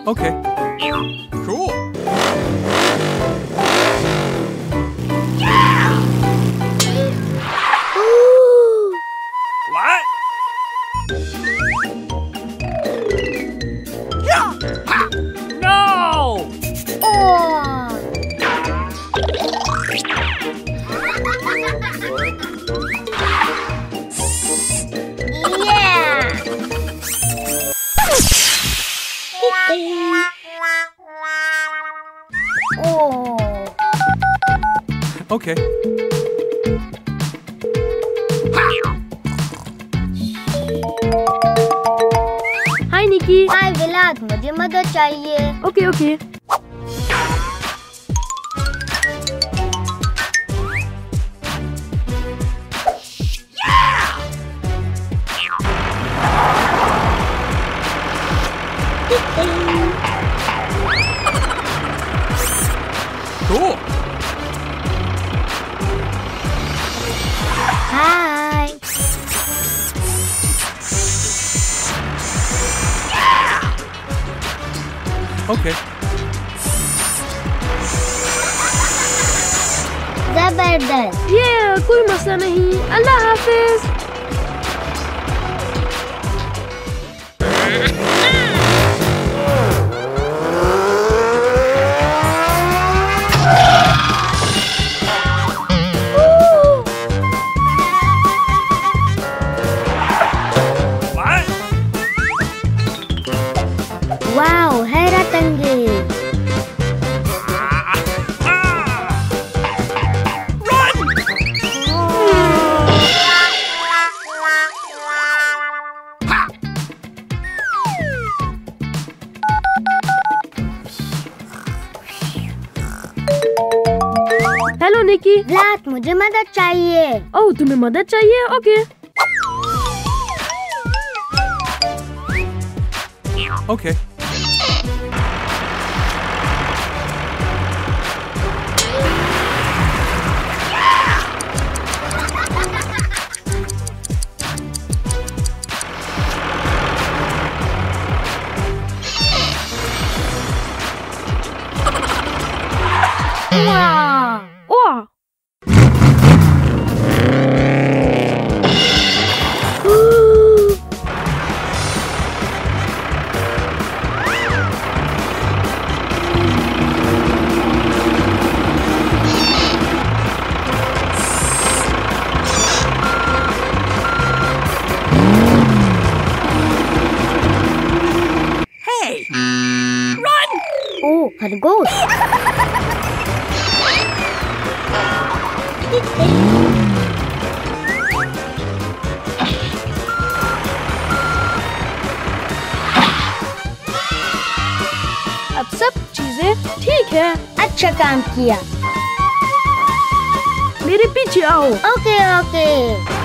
Okay. Cool. What? No! Okay. Hi Nikki. हाय विलाद, मुझे मदद चाहिए। Okay, okay. Cool. हाय। Okay. जबरदस्त। Yeah, कोई मसला नहीं। अल्लाह हाफिज। वाओ, हैरत अंगेज। हेलो निकी। विलाद, मुझे मदद चाहिए। ओह, तुम्हें मदद चाहिए? ओके। Okay. ओह, ओह, खरगोश। अब सब चीजें ठीक है। अच्छा काम किया। मेरे पीछे आओ। Okay okay.